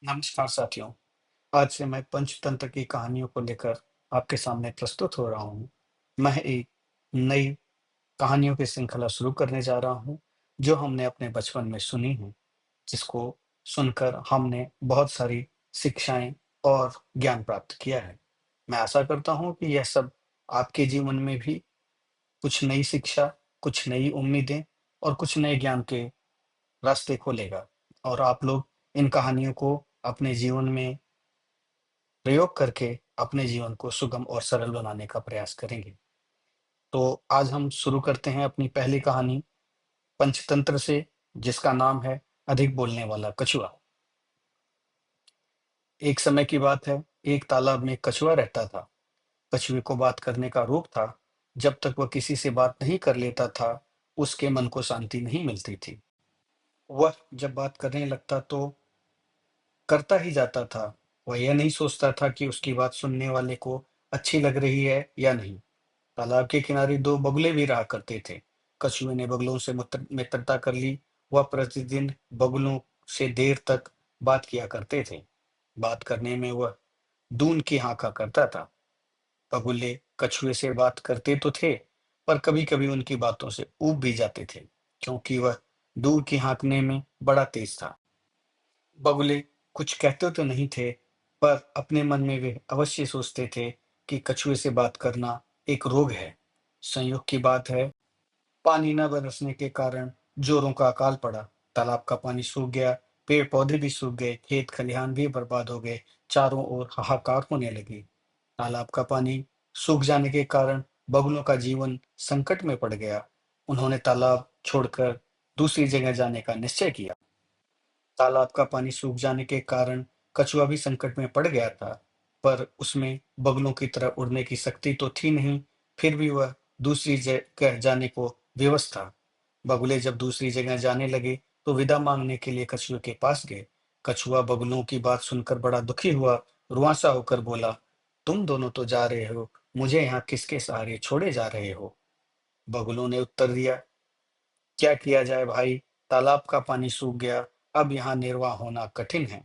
नमस्कार साथियों। आज से मैं पंचतंत्र की कहानियों को लेकर आपके सामने प्रस्तुत हो रहा हूँ। मैं एक नई कहानियों की श्रृंखला शुरू करने जा रहा हूँ, जो हमने अपने बचपन में सुनी है, जिसको सुनकर हमने बहुत सारी शिक्षाएं और ज्ञान प्राप्त किया है। मैं आशा करता हूँ कि यह सब आपके जीवन में भी कुछ नई शिक्षा, कुछ नई उम्मीदें और कुछ नए ज्ञान के रास्ते खोलेगा और आप लोग इन कहानियों को अपने जीवन में प्रयोग करके अपने जीवन को सुगम और सरल बनाने का प्रयास करेंगे। तो आज हम शुरू करते हैं अपनी पहली कहानी पंचतंत्र से, जिसका नाम है अधिक बोलने वाला कछुआ। एक समय की बात है, एक तालाब में कछुआ रहता था। कछुए को बात करने का रोग था। जब तक वह किसी से बात नहीं कर लेता था, उसके मन को शांति नहीं मिलती थी। वह जब बात करने लगता तो करता ही जाता था। वह यह नहीं सोचता था कि उसकी बात सुनने वाले को अच्छी लग रही है या नहीं। तालाब के किनारे दो बगुले भी रहा करते थे। कछुए ने बगुलों से मित्रता कर ली। वह प्रतिदिन बगुलों से देर तक बात किया करते थे। बात करने में वह दून की हाँका करता था। बगुले कछुए से बात करते तो थे, पर कभी कभी उनकी बातों से ऊब भी जाते थे, क्योंकि वह दूर की हाँकने में बड़ा तेज था। बगुले कुछ कहते तो नहीं थे, पर अपने मन में वे अवश्य सोचते थे कि कछुए से बात करना एक रोग है। संयोग की बात है, पानी न बरसने के कारण जोरों का अकाल पड़ा। तालाब का पानी सूख गया, पेड़ पौधे भी सूख गए, खेत खलिहान भी बर्बाद हो गए। चारों ओर हाहाकार होने लगी। तालाब का पानी सूख जाने के कारण बगुलों का जीवन संकट में पड़ गया। उन्होंने तालाब छोड़कर दूसरी जगह जाने का निश्चय किया। तालाब का पानी सूख जाने के कारण कछुआ भी संकट में पड़ गया था, पर उसमें बगुलों की तरह उड़ने की शक्ति तो थी नहीं। फिर भी वह दूसरी जगह जाने को विवश था। बगुले जब दूसरी जगह जाने लगे, तो विदा मांगने के लिए कछुए के पास गए। कछुआ बगुलों की बात सुनकर बड़ा दुखी हुआ, रुआंसा होकर बोला, तुम दोनों तो जा रहे हो, मुझे यहाँ किसके सहारे छोड़े जा रहे हो? बगुलों ने उत्तर दिया, क्या किया जाए भाई, तालाब का पानी सूख गया, अब यहाँ निर्वाह होना कठिन है।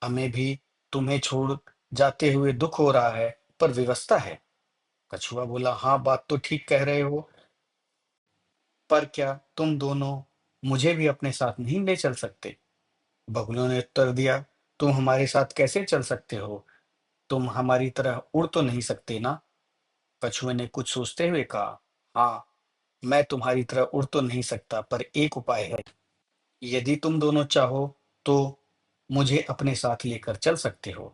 हमें भी तुम्हें छोड़ जाते हुए दुख हो रहा है, पर व्यवस्था है। कछुआ बोला, हाँ बात तो ठीक कह रहे हो, पर क्या तुम दोनों मुझे भी अपने साथ नहीं ले चल सकते? बगुलों ने उत्तर दिया, तुम हमारे साथ कैसे चल सकते हो? तुम हमारी तरह उड़ तो नहीं सकते ना? कछुए ने कुछ सोचते हुए कहा, हाँ, मैं तुम्हारी तरह उड़ तो नहीं सकता, पर एक उपाय है। यदि तुम दोनों चाहो तो मुझे अपने साथ लेकर चल सकते हो।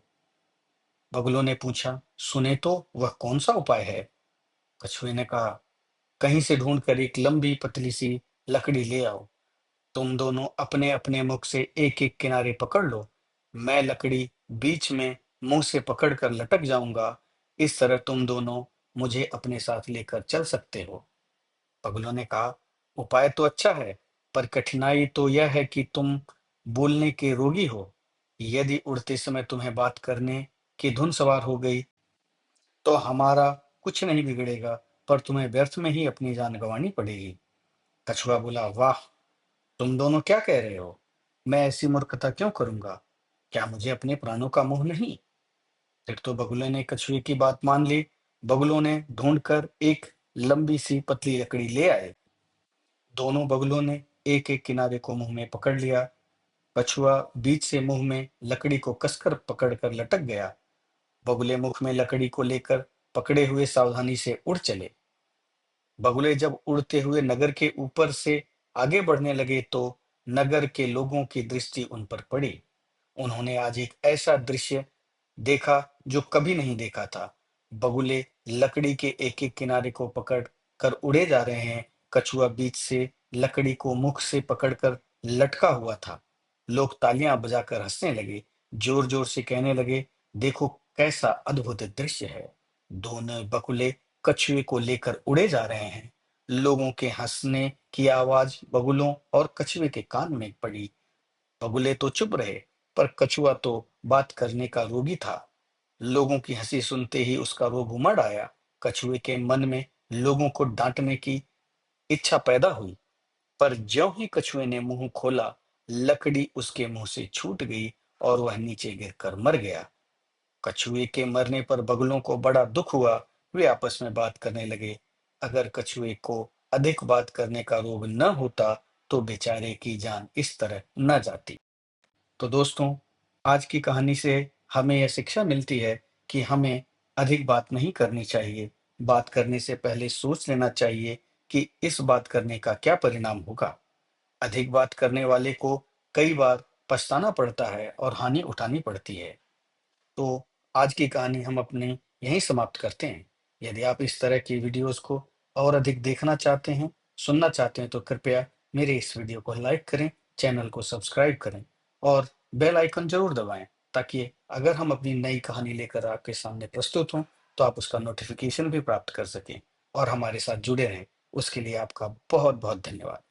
बगुलों ने पूछा, सुने तो, वह कौन सा उपाय है? कछुए ने कहा, कहीं से ढूंढ कर एक लंबी पतली सी लकड़ी ले आओ। तुम दोनों अपने अपने मुख से एक एक किनारे पकड़ लो। मैं लकड़ी बीच में मुंह से पकड़ कर लटक जाऊंगा। इस तरह तुम दोनों मुझे अपने साथ लेकर चल सकते हो। बगुलों ने कहा, उपाय तो अच्छा है, पर कठिनाई तो यह है कि तुम बोलने के रोगी हो। यदि उड़ते समय तुम्हें बात करने की धुन सवार हो गई, तो हमारा कुछ नहीं बिगड़ेगा, पर तुम्हें व्यर्थ में ही अपनी जान गंवानी पड़ेगी। कछुआ बोला, वाह, तुम दोनों क्या कह रहे हो? मैं ऐसी मूर्खता क्यों करूंगा? क्या मुझे अपने प्राणों का मोह नहीं? फिर तो बगुले ने कछुए की बात मान ली। बगुलों ने ढूंढकर एक लंबी सी पतली लकड़ी ले आए। दोनों बगुलों ने एक एक किनारे को मुंह में पकड़ लिया। कछुआ बीच से मुंह में लकड़ी को कसकर पकड़कर लटक गया। बगुले मुख में लकड़ी को लेकर पकड़े हुए सावधानी से उड़ चले। बगुले जब उड़ते हुए नगर के ऊपर से आगे बढ़ने लगे, तो नगर के लोगों की दृष्टि उन पर पड़ी। उन्होंने आज एक ऐसा दृश्य देखा जो कभी नहीं देखा था। बगुले लकड़ी के एक एक किनारे को पकड़ कर उड़े जा रहे हैं। कछुआ बीच से लकड़ी को मुख से पकड़कर लटका हुआ था। लोग तालियां बजाकर हंसने लगे, जोर जोर से कहने लगे, देखो कैसा अद्भुत दृश्य है। दोनों बगुले कछुए को लेकर उड़े जा रहे हैं। लोगों के हंसने की आवाज बगुलों और कछुए के कान में पड़ी। बगुले तो चुप रहे, पर कछुआ तो बात करने का रोगी था। लोगों की हंसी सुनते ही उसका रोब उमड़ आया। कछुए के मन में लोगों को डांटने की इच्छा पैदा हुई, पर ज्यों ही कछुए ने मुंह खोला, लकड़ी उसके मुंह से छूट गई और वह नीचे गिरकर मर गया। कछुए के मरने पर बगुलों को बड़ा दुख हुआ। वे आपस में बात करने लगे, अगर कछुए को अधिक बात करने का रोग न होता तो बेचारे की जान इस तरह न जाती। तो दोस्तों, आज की कहानी से हमें यह शिक्षा मिलती है कि हमें अधिक बात नहीं करनी चाहिए। बात करने से पहले सोच लेना चाहिए कि इस बात करने का क्या परिणाम होगा। अधिक बात करने वाले को कई बार पछताना पड़ता है और हानि उठानी पड़ती है। तो आज की कहानी हम अपनी यहीं समाप्त करते हैं। यदि आप इस तरह की वीडियोस को और अधिक देखना चाहते हैं, सुनना चाहते हैं, तो कृपया मेरे इस वीडियो को लाइक करें, चैनल को सब्सक्राइब करें और बेल आइकन जरूर दबाएं, ताकि अगर हम अपनी नई कहानी लेकर आपके सामने प्रस्तुत हों तो आप उसका नोटिफिकेशन भी प्राप्त कर सकें और हमारे साथ जुड़े रहें। उसके लिए आपका बहुत बहुत धन्यवाद।